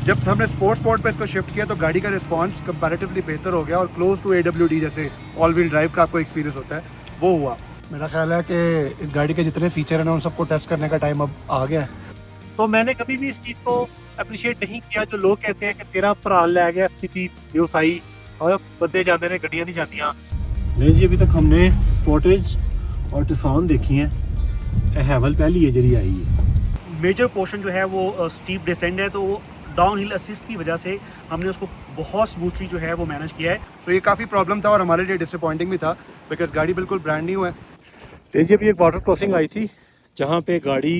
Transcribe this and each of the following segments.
जब हमने sports mode पे इसको शिफ्ट किया तो गाड़ी का रिस्पांस कंपैरेटिवली बेहतर हो गया और क्लोज टू AWD जैसे ऑल व्हील ड्राइव का आपको एक्सपीरियंस होता है वो हुआ। मेरा ख्याल है कि इस गाड़ी के जितने फीचर हैं ना उन सबको टेस्ट करने का टाइम अब आ गया है। तो मैंने कभी भी इस चीज़ को अप्रिशिएट नहीं किया जो लोग कहते हैं कि तेरा भरा ले गया सिटी व्यवसायी और बंदे जाते ने गड्डियां नहीं जाती। नहीं जी, अभी तक हमने स्पोर्टेज और टिसॉन देखी हैं, हैवल पहली है जरी आई है। मेजर पोर्शन जो है वो स्टीप डिसेंड है, तो वो डाउन हिल असिस्ट की वजह से हमने उसको बहुत स्मूथली जो है वो मैनेज किया है। सो ये काफ़ी प्रॉब्लम था और हमारे लिए डिसअपॉइंटिंग भी था बिकॉज गाड़ी बिल्कुल ब्रांड न्यू है। जी अभी एक वाटर क्रॉसिंग आई थी जहाँ पे गाड़ी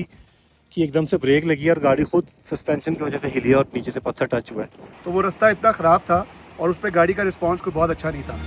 की एकदम से ब्रेक लगी और गाड़ी खुद सस्पेंशन की वजह से हिली और नीचे से पत्थर टच हुआ है। तो वो रास्ता इतना ख़राब था और उस पर गाड़ी का रिस्पांस कोई बहुत अच्छा नहीं था।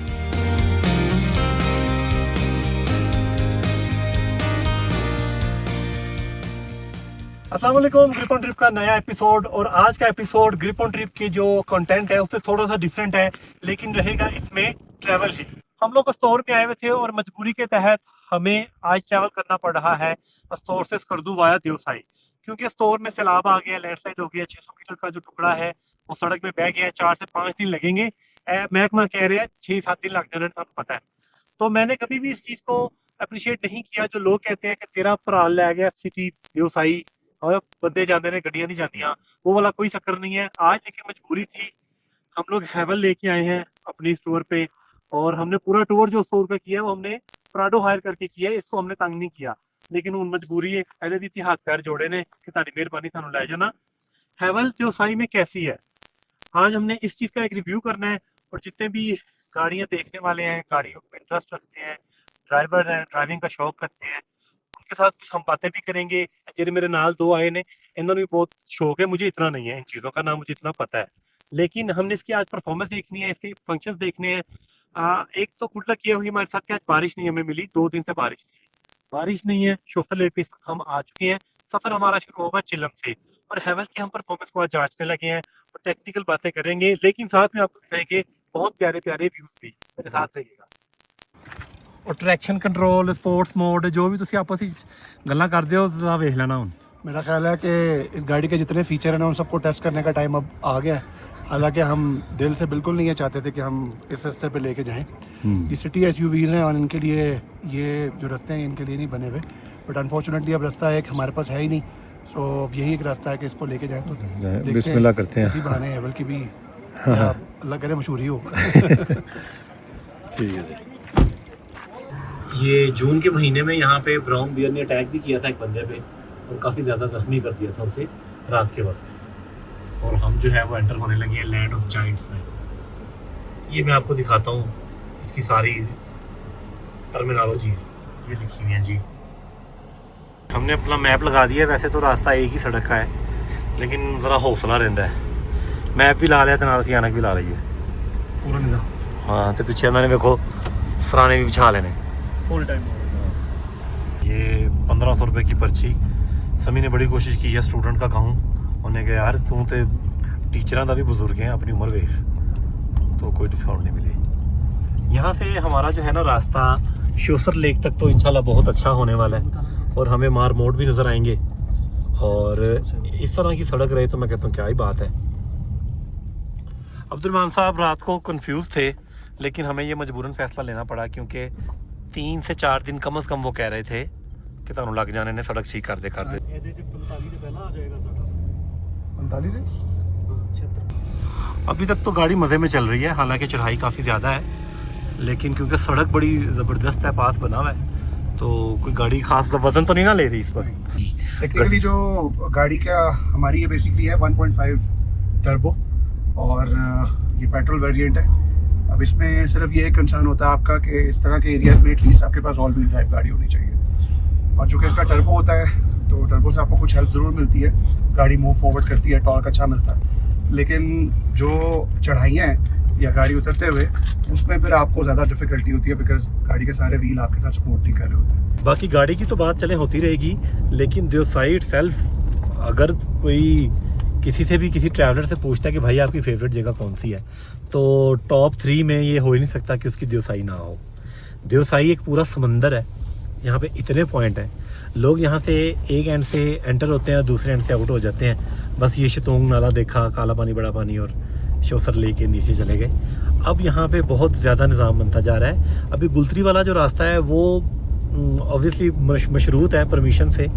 अस्सलाम वालेकुम, ग्रिप ऑन ट्रिप का नया एपिसोड। और आज का एपिसोड ग्रिप ऑन ट्रिप की जो कंटेंट है उससे थोड़ा सा डिफरेंट है, लेकिन रहेगा इसमें ट्रैवल ही। हम लोग अस्तौर पे आए हुए थे और मजबूरी के तहत हमें आज ट्रैवल करना पड़ रहा है अस्तौर से स्कर्दू वाया देवसाई, क्योंकि अस्तौर में सैलाब आ गया, लैंडस्लाइड हो गया। 600 मीटर का जो टुकड़ा है वो सड़क में बह गया है। 4 से 5 दिन लगेंगे, महकमा कह रहे हैं 6-7 दिन लग जाने, आपको पता है। तो मैंने कभी भी इस चीज़ को अप्रिशिएट नहीं किया जो लोग कहते हैं कि तेरा भरा ले गया सिटी व्यवसायी और बंदे जाते ने गड्डियां नहीं जाती। वो वाला कोई चक्कर नहीं है। आज देखिए मजबूरी थी, हम लोग हैवल लेके आए हैं अपनी स्टोर पे और हमने पूरा टूर जो स्टोर का किया है वो हमने प्राडो हायर करके किया है। इसको हमने तंग नहीं किया, लेकिन उन मजबूरी है ऐसे दी हाथ पैर जोड़े ने कि तारी मेहरबानी सानू लै जाना। हैवल जो साई में कैसी है, आज हमने इस चीज़ का एक रिव्यू करना है। और जितने भी गाड़ियाँ देखने वाले हैं, गाड़ियों में इंटरेस्ट रखते हैं, ड्राइवर हैं, ड्राइविंग का शौक रखते हैं, उनके साथ कुछ हम बातें भी करेंगे। जेरे मेरे नाल 2 आए ने, इन्होंने भी बहुत शौक है, मुझे इतना नहीं है इन चीज़ों का, ना मुझे इतना पता है। लेकिन हमने इसकी आज परफॉर्मेंस देखनी है, इसके फंक्शंस देखने हैं। एक तो गुड लक ये हुई हमारे साथ कि आज बारिश नहीं हमें मिली। 2 दिन से बारिश थी, बारिश नहीं है। शोफर लेट पे हम आ चुके हैं। सफ़र हमारा शुरू होगा चिलम से और हैवल की हम परफॉर्मेंस को आज जांचने लगे हैं और टेक्निकल बातें करेंगे, लेकिन साथ में आपको दिखाएंगे बहुत प्यारे प्यारे व्यूज भी। मेरे साथ रहिएगा। और ट्रैक्शन कंट्रोल, स्पोर्ट्स मोड, जो भी तुम आपस में गल्लां करदे हो जरा वेख लेना हुण। मेरा ख्याल है कि इस गाड़ी के जितने फीचर हैं ना उन सबको टेस्ट करने का टाइम अब आ गया है। हालांकि हम दिल से बिल्कुल नहीं ये चाहते थे कि हम इस रास्ते पे लेके जाएं। ये सिटी SUVs हैं और इनके लिए ये जो रास्ते हैं इनके लिए नहीं बने हुए, बट अनफॉर्चुनेटली अब रास्ता एक हमारे पास है ही नहीं। सो अब यही एक रास्ता है कि इसको लेके जाएं। तो बिस्मिल्लाह करते हैं। इसी बहाने हैवल की भी अल्लाह करे मशहूरी हो। ठीक है। ये जून के महीने में यहाँ पे ब्राउन बियर ने अटैक भी किया था एक बंदे पे और काफ़ी ज़्यादा जख्मी कर दिया था उसे रात के वक्त। और हम जो है वो एंटर होने लगे हैं लैंड ऑफ जाइंट्स में। ये मैं आपको दिखाता हूँ इसकी सारी टर्मिनोलॉजीज ये लिखी हुई हैं जी। हमने अपना मैप लगा दिया। वैसे तो रास्ता एक ही सड़क का है, लेकिन ज़रा हौसला रहता है। मैप भी ला लिया तो नाल सियानक भी ला ली है पूरा निज़ाम। हाँ, तो पिछे उन्होंने देखो सराने भी बिछा लेने फुल टाइम। ये 1500 रुपये की पर्ची। समी ने बड़ी कोशिश की है स्टूडेंट का कहूँ, उन्हें कहा यार तू तो टीचर का भी बुजुर्ग हैं, अपनी उम्र वेख, तो कोई डिस्काउंट नहीं मिली। यहाँ से हमारा जो है ना रास्ता श्योसर लेक तक तो इंशाल्लाह बहुत अच्छा होने वाला है और हमें मार मोड़ भी नज़र आएंगे। और इस तरह की सड़क रहे तो मैं कहता हूँ क्या ही बात है। अब्दुलरहमान साहब रात को कंफ्यूज थे, लेकिन हमें ये मजबूरन फैसला लेना पड़ा क्योंकि 3 से 4 दिन कम से कम वो कह रहे थे कि तुहानू लग जाने ने सड़क ठीक कर दे। 45 अभी तक तो गाड़ी मज़े में चल रही है, हालांकि चढ़ाई काफ़ी ज़्यादा है, लेकिन क्योंकि सड़क बड़ी ज़बरदस्त है, पास बना हुआ है, तो कोई गाड़ी खास वजन तो नहीं ना ले रही इस पर। टेक्निकली जो गाड़ी का हमारी ये बेसिकली है 1.5 टर्बो और ये पेट्रोल वेरिएंट है। अब इसमें सिर्फ ये एक कंसर्न होता है आपका कि इस तरह के एरियाज में एटलीस्ट आपके पास ऑल व्हील ड्राइव गाड़ी होनी चाहिए। और चूँकि इसका टर्बो होता है तो टर्बो से आपको कुछ हेल्प ज़रूर मिलती है, गाड़ी मूव फॉरवर्ड करती है, टॉर्क अच्छा मिलता है। लेकिन जो चढ़ाइयाँ हैं या गाड़ी उतरते हुए उसमें फिर आपको ज़्यादा डिफिकल्टी होती है बिकॉज गाड़ी के सारे व्हील आपके साथ सपोर्ट नहीं कर रहे होते। बाकी गाड़ी की तो बात चले होती रहेगी, लेकिन देवसाई इटसेल्फ अगर कोई किसी से भी किसी ट्रैवलर से पूछता है कि भाई आपकी फेवरेट जगह कौन सी है, तो टॉप 3 में ये हो ही नहीं सकता कि उसकी देवसाई ना हो। देवसाई एक पूरा समंदर है यहाँ पे इतने पॉइंट हैं, लोग यहाँ से एक एंड से एंटर होते हैं, दूसरे एंड से आउट हो जाते हैं। बस ये शतूंग नाला देखा, काला पानी, बड़ा पानी और शोसर लेके नीचे चले गए। अब यहाँ पे बहुत ज़्यादा निज़ाम बनता जा रहा है। अभी गुलतरी वाला जो रास्ता है वो ऑब्वियसली मशरूत है परमिशन से,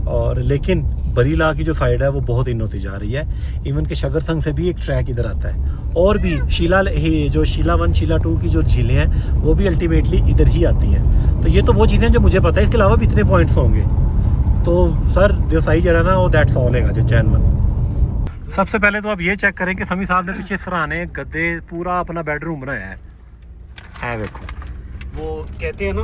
और लेकिन बरीला की जो साइड है वो बहुत इन होती जा रही है। इवन के शगरथंग से भी एक ट्रैक इधर आता है, और भी जो शीला 1 शीला 2 की जो झीलें हैं वो भी अल्टीमेटली इधर ही आती हैं। तो ये तो वो चीज़ें जो मुझे पता है, इसके अलावा भी इतने पॉइंट्स होंगे। तो सर जो सही जरा ना वो दैट्स ऑल है जो जैनवन। सबसे पहले तो आप ये चेक करें कि समी साहब ने पीछे सराहने गद्दे पूरा अपना बेडरूम बनाया है देखो। वो कहते हैं ना,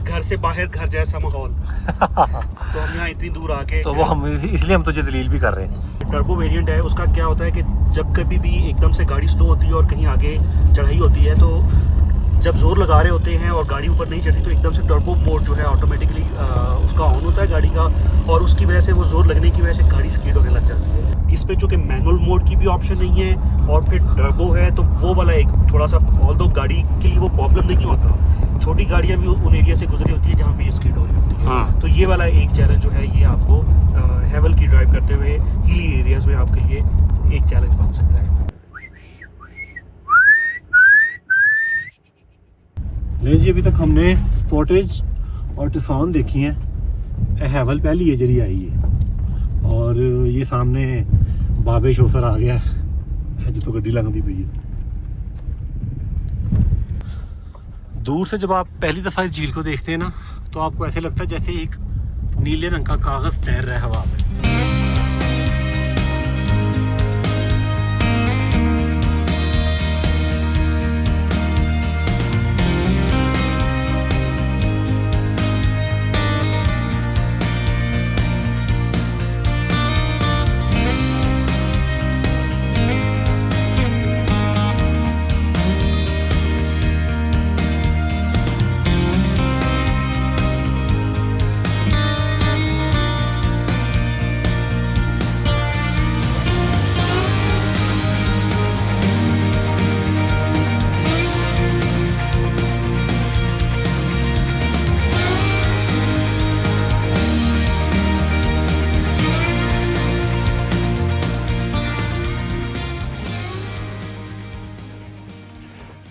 घर से बाहर घर जैसा माहौल। तो हम यहाँ इतनी दूर आके, तो वो हम इसलिए हम तुझे दलील भी कर रहे हैं। टर्बो वेरिएंट है, उसका क्या होता है कि जब कभी भी एकदम से गाड़ी स्लो होती है और कहीं आगे चढ़ाई होती है, तो जब जोर लगा रहे होते हैं और गाड़ी ऊपर नहीं चढ़ती, तो एकदम से टर्बो मोड जो है ऑटोमेटिकली उसका ऑन होता है गाड़ी का, और उसकी वजह से वो जोर लगने की वजह से गाड़ी स्कीड होने लग जाती है। इसमें चूँकि मैनुअल मोड की भी ऑप्शन नहीं है और फिर टर्बो है, तो वो वाला एक थोड़ा सा, ऑल्दो गाड़ी के लिए वो प्रॉब्लम नहीं होता, छोटी गाड़ियाँ भी उन एरिया से गुजरी होती है जहाँ पे ये स्कीड हो रही होती है। हाँ। तो ये वाला एक चैलेंज जो है ये आपको हेवल की ड्राइव करते हुए हिली एरियाज़ में आपके लिए एक चैलेंज बन सकता है। नहीं जी, अभी तक हमने स्पोर्टेज और टिसॉन देखी हैं। हैवल पहली है जरी आई है, और ये सामने बाबे शोसर आ गया है, जो तो गड्डी लंघ दी पई है। दूर से जब आप पहली दफ़ा इस झील को देखते हैं ना, तो आपको ऐसे लगता है जैसे एक नीले रंग का कागज़ तैर रहा है हवा में।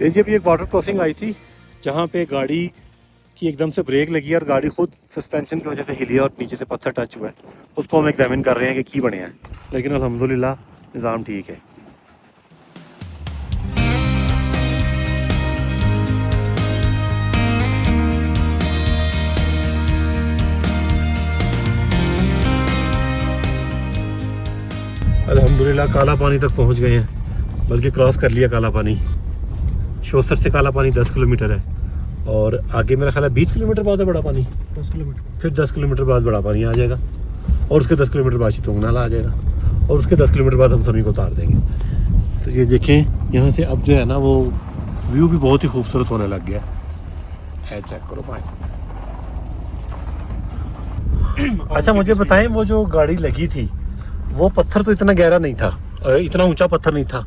देखिए, अभी एक वाटर क्रॉसिंग आई थी जहाँ पे गाड़ी की एकदम से ब्रेक लगी और गाड़ी खुद सस्पेंशन की वजह से हिली और नीचे से पत्थर टच हुआ है। उसको हम एग्जामिन कर रहे हैं कि की बने हैं, लेकिन अल्हम्दुलिल्लाह निज़ाम ठीक है। अल्हम्दुलिल्लाह काला पानी तक पहुँच गए हैं, बल्कि क्रॉस कर लिया काला पानी। शोसर से काला पानी 10 किलोमीटर है, और आगे मेरा ख्याल है 20 किलोमीटर बाद है बड़ा पानी, 10 किलोमीटर, फिर 10 किलोमीटर बाद बड़ा पानी आ जाएगा, और उसके 10 किलोमीटर बाद शतूंग नाला आ जाएगा, और उसके 10 किलोमीटर बाद हम सभी को उतार देंगे। तो ये देखें यहाँ से अब जो है ना वो व्यू भी बहुत ही खूबसूरत होने लग गया है। चेक करो भाई। अच्छा मुझे बताएं, वो जो गाड़ी लगी थी वो पत्थर तो इतना गहरा नहीं था, इतना ऊंचा पत्थर नहीं था,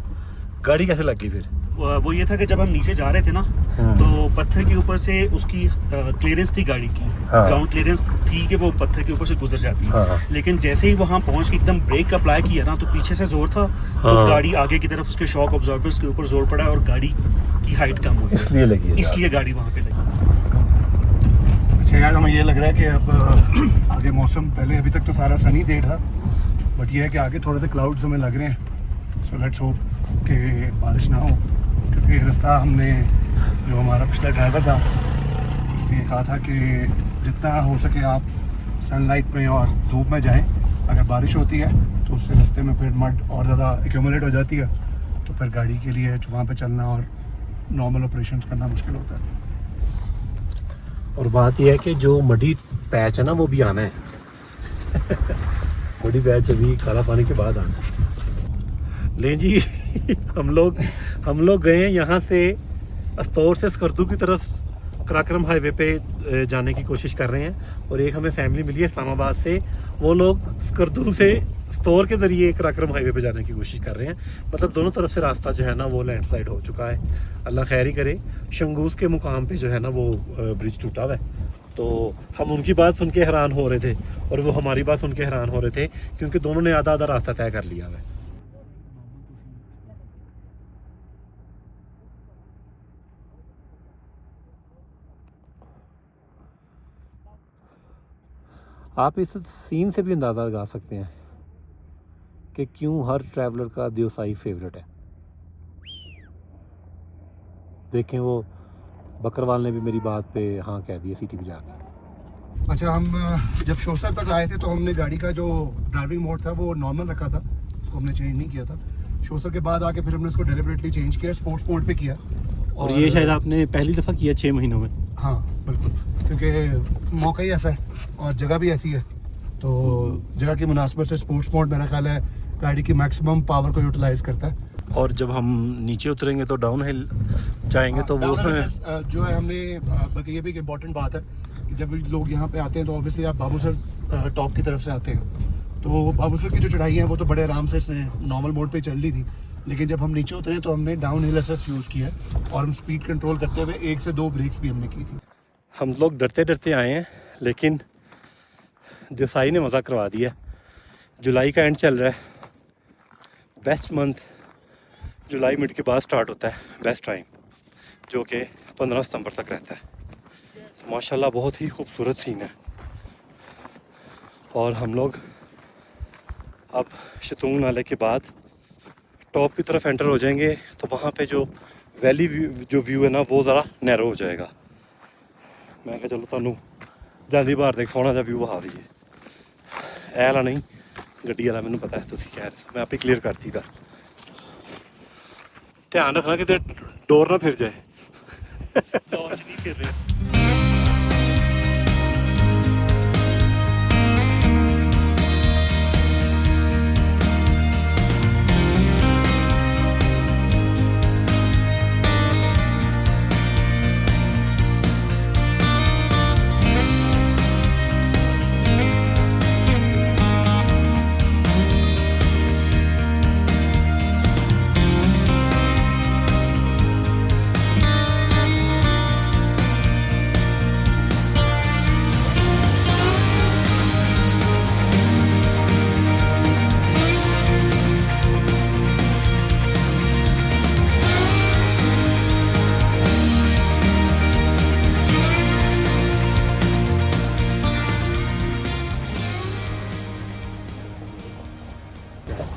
गाड़ी कैसे लग गई फिर? वो ये था कि जब हम नीचे जा रहे थे ना, तो पत्थर के ऊपर से उसकी क्लियरेंस थी गाड़ी की, ग्राउंड क्लियरेंस थी कि वो पत्थर के ऊपर से गुजर जाती है। लेकिन जैसे ही वहाँ पहुँच के एकदम ब्रेक अप्लाई किया ना, तो पीछे से जोर था, तो गाड़ी आगे की तरफ उसके शॉक ऑब्जॉर्बर्स के ऊपर जोर पड़ा और गाड़ी की हाइट कम हो गई, इसलिए लगी, इसलिए गाड़ी वहाँ पे लगी। अच्छा यार, हमें ये लग रहा है कि अब आगे मौसम, पहले अभी तक तो सारा सनी डे था, बट ये है कि आगे थोड़े से क्लाउड्स हमें लग रहे हैं। सो लेट्स होप कि बारिश ना हो, क्योंकि रास्ता हमने, जो हमारा पिछला ड्राइवर था उसने कहा था कि जितना हो सके आप सनलाइट में और धूप में जाएं। अगर बारिश होती है तो उससे रास्ते में फिर मड और ज़्यादा एक्यूमुलेट हो जाती है, तो फिर गाड़ी के लिए वहाँ पे चलना और नॉर्मल ऑपरेशंस करना मुश्किल होता है। और बात यह है कि जो मडी पैच है ना वो भी आना है। मडी पैच अभी काला पानी के बाद आना है। ले जी हम लोग गए हैं यहाँ से अस्तौर से स्कर्दू की तरफ कराक्रम हाईवे पे जाने की कोशिश कर रहे हैं, और एक हमें फैमिली मिली है इस्लामाबाद से, वो लोग स्कर्दू से अस्तौर के ज़रिए कराक्रम हाईवे पे जाने की कोशिश कर रहे हैं। मतलब दोनों तरफ से रास्ता जो है ना वो लैंडस्लाइड हो चुका है, अल्लाह खैर ही करे। शंगूस के मुकाम पे जो है ना वो ब्रिज टूटा हुआ है, तो हम उनकी बात सुन के हैरान हो रहे थे और वो हमारी बात सुन के हैरान हो रहे थे, क्योंकि दोनों ने आधा आधा रास्ता तय कर लिया है। आप इस सीन से भी अंदाज़ा लगा सकते हैं कि क्यों हर ट्रैवलर का देवसाई फेवरेट है। देखें, वो बकरवाल ने भी मेरी बात पे हाँ कह दिया सिटी में जाके। अच्छा, हम जब शोसर तक आए थे तो हमने गाड़ी का जो ड्राइविंग मोड था वो नॉर्मल रखा था, उसको हमने चेंज नहीं किया था। शोसर के बाद आके फिर हमने उसको डेलिबरेटली चेंज किया, स्पोर्ट्स मोड पे किया। और ये शायद आपने पहली दफ़ा किया 6 महीनों में। हाँ बिल्कुल, क्योंकि मौका ही ऐसा है और जगह भी ऐसी है, तो जगह की मुनासिबत से स्पोर्ट्स मोड मेरा ख्याल है गाड़ी की मैक्सिमम पावर को यूटिलाइज करता है। और जब हम नीचे उतरेंगे तो डाउन हिल जाएंगे तो वो उसमें जो है हमने बल्कि ये भी एक इम्पॉर्टेंट बात है कि जब लोग यहाँ पे आते हैं तो ऑब्वियसली आप बाबूसर टॉप की तरफ से आते हैं, तो बाबूसर की जो चढ़ाई है वो तो बड़े आराम से इसने नॉर्मल मोड पे चल ली थी, लेकिन जब हम नीचे उतरे तो हमने डाउन हिल असिस्ट यूज़ किया और हम स्पीड कंट्रोल करते हुए 1 से 2 ब्रेक्स भी हमने की थी। हम लोग डरते डरते आए हैं, लेकिन देसाई ने मज़ा करवा दिया। जुलाई का एंड चल रहा है, बेस्ट मंथ जुलाई मिड के बाद स्टार्ट होता है, बेस्ट टाइम, जो कि 15 सितंबर तक रहता है। माशाल्लाह बहुत ही खूबसूरत सीन है। और हम लोग अब शतूंग नाले के बाद टॉप की तरफ एंटर हो जाएंगे, तो वहाँ पे जो वैली जो व्यू है ना वो ज़रा नैरो हो जाएगा। मैं कहा चलो तुहानू जल्दी बाहर देख सोहना जहा व्यू वहा दीए। ऐ वाला नहीं, गड्डी वाला मैनू पता है तुसीं कह रहे, मैं आप ही क्लीयर करती गल। ध्यान रखना कि डोर ना फिर जाए। डोर नहीं फिर रहे।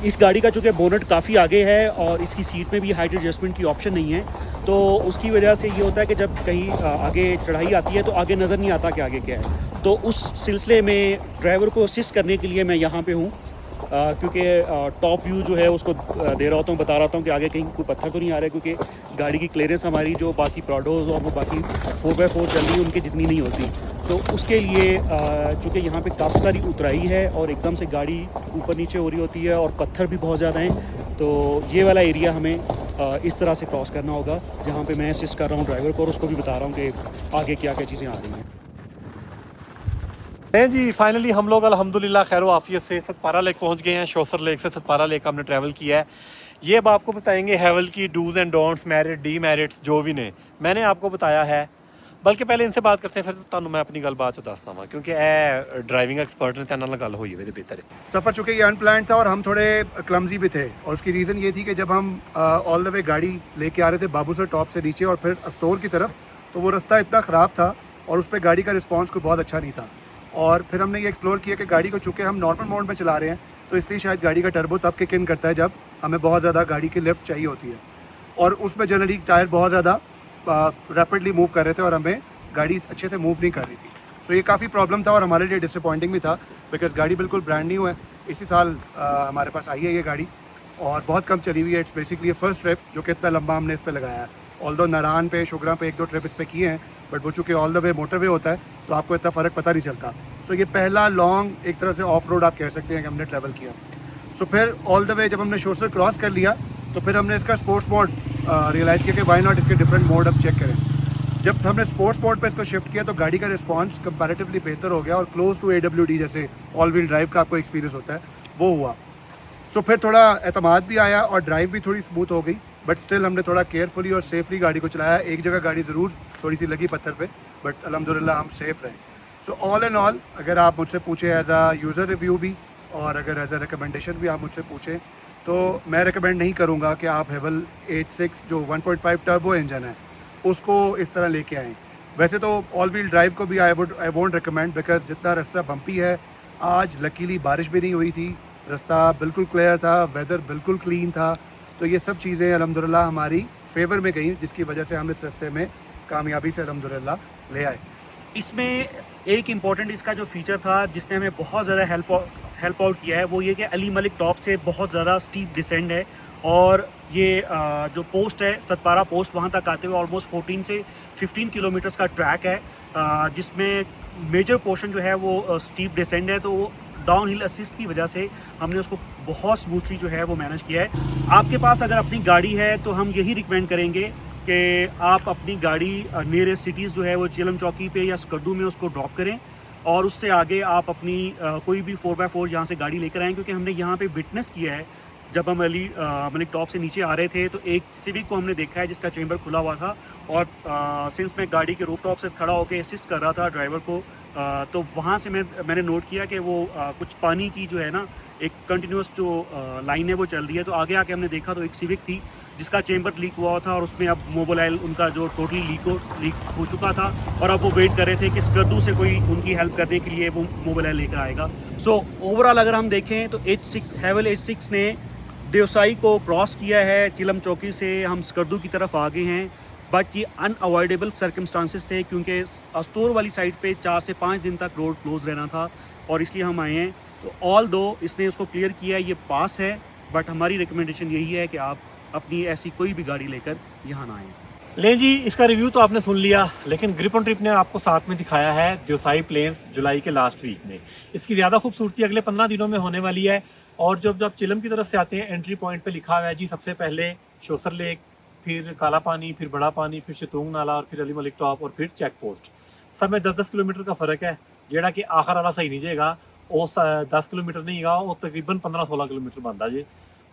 इस गाड़ी का चूँकि बोनट काफ़ी आगे है और इसकी सीट में भी हाइट एडजस्टमेंट की ऑप्शन नहीं है, तो उसकी वजह से ये होता है कि जब कहीं आगे चढ़ाई आती है तो आगे नज़र नहीं आता कि आगे क्या है। तो उस सिलसिले में ड्राइवर को असिस्ट करने के लिए मैं यहाँ पे हूँ, क्योंकि टॉप व्यू जो है उसको दे रहा होता हूँ, बता रहा हूँ कि आगे कहीं कोई पत्थर तो नहीं आ रहा है, क्योंकि गाड़ी की क्लियरेंस हमारी जो बाकी प्राडोज और वो बाकी 4x4 चल रही है उनकी जितनी नहीं होती। तो उसके लिए चूँकि यहाँ पे काफ़ी सारी उतराई है और एकदम से गाड़ी ऊपर नीचे हो रही होती है और पत्थर भी बहुत ज़्यादा हैं, तो ये वाला एरिया हमें इस तरह से क्रॉस करना होगा, जहाँ पे मैं असिस्ट कर रहा हूँ ड्राइवर को और उसको भी बता रहा हूँ कि आगे क्या क्या चीज़ें आ रही हैं। जी फाइनली हम लोग अल्हम्दुलिल्लाह खैर आफियत से सतपारा लेक पहुंच गए हैं। शोसर लेक से सतपारा लेक हमने ट्रैवल किया है। ये अब आपको बताएंगे हैवल की dos and don'ts, merit demerits जो भी ने मैंने आपको बताया है। बल्कि पहले इनसे बात करते हैं, फिर तुहानू मैं अपनी गल बात चो दसदा वां, क्योंकि ए ड्राइविंग एक्सपर्ट ने तेरे नाल गल होई होवे ते बेहतर है। सफ़र चूँकि ये अनप्लान्ड था और हम थोड़े क्लमजी भी थे, और उसकी रीज़न ये थी कि जब हम ऑल द वे गाड़ी लेके आ रहे थे बाबूसर टॉप से नीचे और फिर अस्तोर की तरफ, तो वो रास्ता इतना ख़राब था और उस पर गाड़ी का रिस्पॉन्स कोई बहुत अच्छा नहीं था। और फिर हमने ये एक्सप्लोर किया कि गाड़ी को चूँकि हम नॉर्मल मोड में चला रहे हैं, तो इसलिए शायद गाड़ी का टर्बो तब किक इन करता है जब हमें बहुत ज़्यादा गाड़ी की लिफ्ट चाहिए होती है, और उसमें जनरली टायर बहुत ज़्यादा रैपिडली मूव कर रहे थे और हमें गाड़ी अच्छे से मूव नहीं कर रही थी। सो ये काफ़ी प्रॉब्लम था और हमारे लिए डिसअपॉइंटिंग भी था, बिकॉज गाड़ी बिल्कुल ब्रांड न्यू है, इसी साल हमारे पास आई है ये गाड़ी और बहुत कम चली हुई है। इट्स बेसिकली फर्स्ट ट्रिप जो कि इतना लंबा हमने इस पर लगाया है। ऑल्दो नारान पे शुगरा पे 1-2 ट्रिप इस पर किए हैं, बट वो चूँकि ऑल द वे मोटरवे होता है तो आपको इतना फ़र्क पता नहीं चलता। सो ये पहला लॉन्ग एक तरह से ऑफ रोड आप कह सकते हैं कि हमने ट्रैवल किया। सो फिर ऑल द वे जब हमने शोसर क्रॉस कर लिया तो फिर हमने इसका स्पोर्ट्स मोड रियलाइज़ किया कि वाई नॉट इसके डिफरेंट मोड अब चेक करें। जब हमने स्पोर्ट्स मोड पे इसको शिफ्ट किया तो गाड़ी का रिस्पांस कंपैरेटिवली बेहतर हो गया और क्लोज टू AWD जैसे ऑल व्हील ड्राइव का आपको एक्सपीरियंस होता है वो हुआ। सो फिर थोड़ा एतमाद भी आया और ड्राइव भी थोड़ी स्मूथ हो गई, बट स्टिल हमने थोड़ा केयरफुली और सेफली गाड़ी को चलाया। एक जगह गाड़ी ज़रूर थोड़ी सी लगी पत्थर पे, बट अल्हम्दुलिल्लाह हम सेफ़ रहे। सो ऑल एंड ऑल अगर आप मुझसे पूछे एज अ यूज़र रिव्यू भी और अगर एज अ रिकमेंडेशन भी आप मुझसे पूछें तो मैं रिकमेंड नहीं करूँगा कि आप हेवल 86 जो 1.5 टर्बो इंजन है उसको इस तरह लेके आएँ। वैसे तो ऑल व्हील ड्राइव को भी आई वोंट रिकमेंड, बिकॉज जितना रास्ता बम्पी है, आज लकीली बारिश भी नहीं हुई थी, रास्ता बिल्कुल क्लियर था, वेदर बिल्कुल क्लीन था, तो ये सब चीज़ें अल्हम्दुलिल्लाह हमारी फेवर में गई, जिसकी वजह से हम इस रास्ते में कामयाबी से अल्हम्दुलिल्लाह ले आए। इसमें एक इम्पॉर्टेंट इसका जो फीचर था जिसने हमें बहुत ज़्यादा हेल्प आउट किया है वो ये कि अली मलिक टॉप से बहुत ज़्यादा स्टीप डिसेंड है और ये जो पोस्ट है सतपारा पोस्ट वहाँ तक आते हुए ऑलमोस्ट 14 से 15 किलोमीटर्स का ट्रैक है, जिसमें मेजर पोर्शन जो है वो स्टीप डिसेंड है, तो वो डाउन हिल असिस्ट की वजह से हमने उसको बहुत स्मूथली जो है वो मैनेज किया है। आपके पास अगर अपनी गाड़ी है तो हम यही रिकमेंड करेंगे कि आप अपनी गाड़ी नियरेस्ट सिटीज़ जो है वो चिलम चौकी पे या स्कर्दू में उसको ड्रॉप करें और उससे आगे आप अपनी कोई भी 4x4 यहाँ से गाड़ी लेकर आएँ, क्योंकि हमने यहाँ पे विटनेस किया है जब हम मलिक टॉप से नीचे आ रहे थे तो एक सिविक को हमने देखा है जिसका चेंबर खुला हुआ था और सिंस मैं गाड़ी के रूफ टॉप से खड़ा होकर असिस्ट कर रहा था ड्राइवर को, तो वहाँ से मैंने नोट किया कि वो कुछ पानी की जो है ना एक कंटिन्यूस जो लाइन है वो चल रही है। तो आगे आके हमने देखा तो एक सिविक थी जिसका चेंबर लीक हुआ था और उसमें अब मोबाइल उनका जो टोटली लीक हो चुका था और अब वो वेट कर रहे थे कि स्कर्दू से कोई उनकी हेल्प करने के लिए वो मोबाइल लेकर आएगा। सो ओवरऑल अगर हम देखें तो हेवल 86 ने देवसाई को क्रॉस किया है, चिलम चौकी से हम स्कर्दू की तरफ आ गए हैं, बट ये अनअवॉइडेबल सर्कमस्टांसेस थे क्योंकि अस्तोर वाली साइड पे 4 से 5 दिन तक रोड क्लोज रहना था और इसलिए हम आए हैं। तो ऑल दो इसने उसको क्लियर किया है, ये पास है, बट हमारी रिकमेंडेशन यही है कि आप अपनी ऐसी कोई भी गाड़ी लेकर यहाँ ना आएँ। ले जी, इसका रिव्यू तो आपने सुन लिया, लेकिन ग्रिप ऑन ट्रिप ने आपको साथ में दिखाया है देवसाई प्लेन्स जुलाई के लास्ट वीक में। इसकी ज़्यादा खूबसूरती अगले 15 दिनों में होने वाली है और जब चिलम की तरफ से आते हैं एंट्री पॉइंट पे लिखा हुआ है जी सबसे पहले शोसर लेक, फिर काला पानी, फिर बड़ा पानी, फिर शतूंग नाला और फिर अली मलिक टॉप और फिर चेक पोस्ट। सब में 10-10 किलोमीटर का फ़र्क है, जेड़ा कि आखिर वाला सही नहीं जाएगा, वो 10 किलोमीटर नहीं गा, वो तकरीबन 15-16 किलोमीटर बनता जी।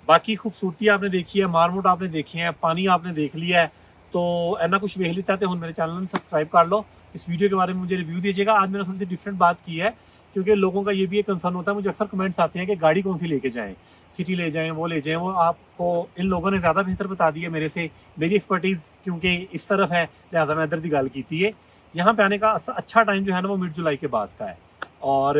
बाकी खूबसूरती आपने देखी है, मारमोट आपने देखी है, पानी आपने देख लिया है, तो ऐना कुछ वेख लेता है। मेरे चैनल में सब्सक्राइब कर लो, इस वीडियो के बारे में मुझे रिव्यू दीजिएगा। आज मैंने थोड़ी सी डिफरेंट बात की है क्योंकि लोगों का ये भी एक कंसर्न होता है, मुझे अक्सर कमेंट्स आते हैं कि गाड़ी कौन सी लेके जाएं, सिटी ले जाएं, वो ले जाएं। वो आपको इन लोगों ने ज़्यादा बेहतर बता दी है मेरे से, मेरी एक्सपर्टीज़ क्योंकि इस तरफ है लिहाजा मैं इधर की गल की है। यहाँ पे आने का अच्छा टाइम जो है ना वो मिड जुलाई के बाद का है और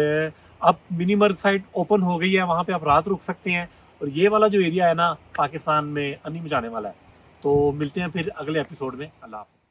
अब मिनी मर्ग साइड ओपन हो गई है, वहाँ पे आप रात रुक सकते हैं और ये वाला जो एरिया है ना पाकिस्तान में अनी मचाने वाला है। तो मिलते हैं फिर अगले एपिसोड में। अल्लाह हाफ़िज़।